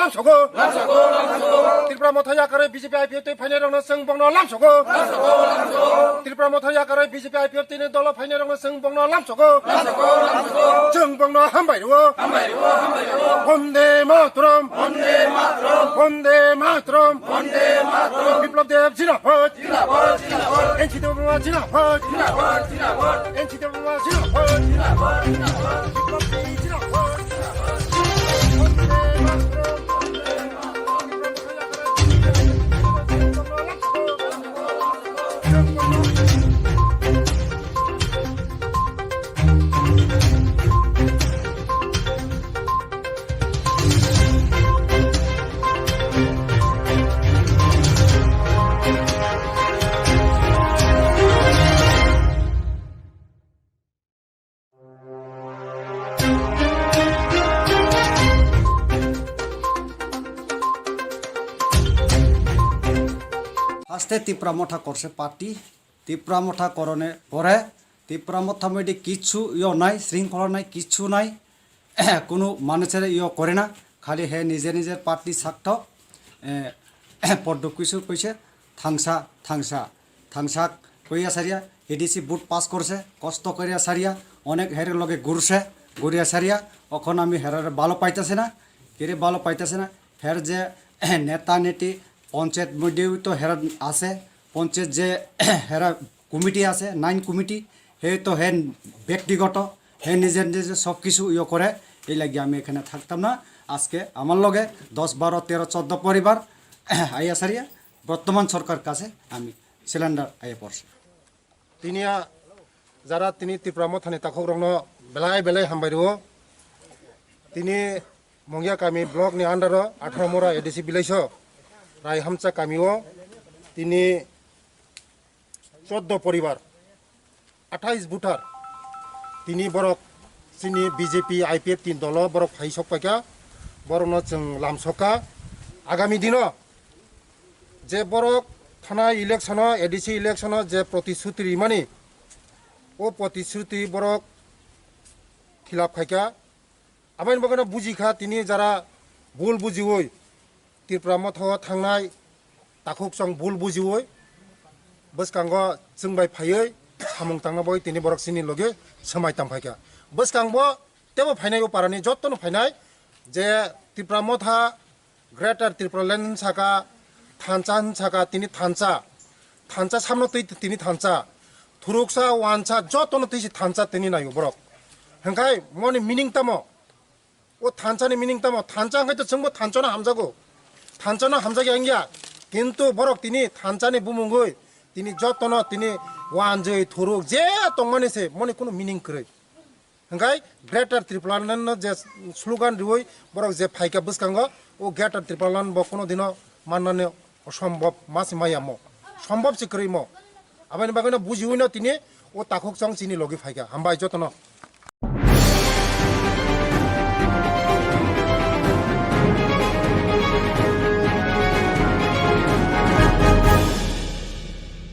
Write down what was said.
lamsogo Tripura mothaya kare BJP IPF te phaine rong seng bongno lamsogo Tripura mothaya kare BJP IPF te dolo phaine rong seng bongno lamsogo jeng bongno hambai ro Bonde Mataram Bonde Mataram Biplab Deb জিন্দাবাদ NC দেব জিন্দাবাদ NC দেব জিন্দাবাদ বিপ্লব দেব জিন্দাবাদ আস্তে তীব্রামঠা করছে party তীব্রামঠা করণে পরে তীব্রামঠা মধ্যে কিছু নাই শৃঙ্খলা নাই কিছু নাই কোনো মানুষের করে না খালি হে নিজে নিজের পার্টি স্বার্থ পদ্ম কিছু কইছে থাংসা থাংসা থাংসা কইয়া সারিয়া এডিসি বুট পাস করছে কষ্ট করিয়া সারিয়া অনেক হেরের লগে ঘুরিয়া সারিয়া এখন আমি হেরার ভালো পাইতেছে না কেরে ভালো পাইতেছে না হের যে নেতা নেটি পঞ্চায়েত মধ্যেও তো হেরা আছে পঞ্চায়েত যে হেরা কমিটি আছে 9 কমিটি হে তো হে ব্যক্তিগত হে নিজের নিজে সব কিছু করে এই লাগি আমি এখানে থাকতাম না আজকে আমার লগে 10 12 13 14 পরিবার আইয়া সারিয়া বর্তমান সরকার কাছে আমি সিলিন্ডার আইয়া পড়ছি তিনিয়া যারা তিনি ত্রিপুরা মথানি তাকক রং বেলায় বেলায় হামবাইরো তিনি মঙ্গিয়া কামি ব্লক নি আন্ডার 18 মোরা এডিসি বিলাইছ রায় হামচা কামিও তিনি 14 পরিবার 28 ভোটার তিনি বরক চিনি বিজেপি আইপিএফ তিন দল বরক ফাই সকাইকা বরন जों লামসকা আগামী দিন যে বরক থানা ইলেকশন এডিসি ইলেকশন যে প্রতিশ্রুতি রিমানি ও প্রতিশ্রুতি বরক খিলাফ খাইকা আবাইন বাগানে বুঝিখা তিনি যারা ভুল বুঝিওই ত্রিপুরা মথ थांनाय ताकुक जों भुल बुजिवै बसकांग जों बाय फायै सामुं तांनाबय तिनि बरक सिनि लगे समाय तामफायका बसकांग तेबो फायनाय पारानि जत्तनो फायनाय जे त्रिपुरा मथा ग्रेटर त्रिपुरा लैंड साका थानचा तिनि थानचा सामनो तै तिनि थानचा थुरुकसा वानचा जत्तनो तैसि थानचा तिनि नायो बरक हंखाय मनि मिनिं तामो ओ थानचानि मिनिं तामो थानचा हंखाय तो जोंबो थानचना हामजागो थानचानो हामजागे आंगिया किन्तु बरक तिनि थानचानि बुमुंगै तिनि जत्तनो तिनि वानजै थुरुक जे तंमानिसे मने कोनो मिनिं करै हंखाय ग्रेटर त्रिपुरा लैंड जे स्लोगान रिवै बरक जे फाइका बसकांगो ओ ग्रेटर त्रिपुरा लैंड ब कोनो दिनो माननाने असम्भव मासि मायामो सम्भव से करैमो आबानि बागैनो बुजिवैनो तिनि ओ ताकुक जों चिनि लगे फाइका हामबाय जत्तनो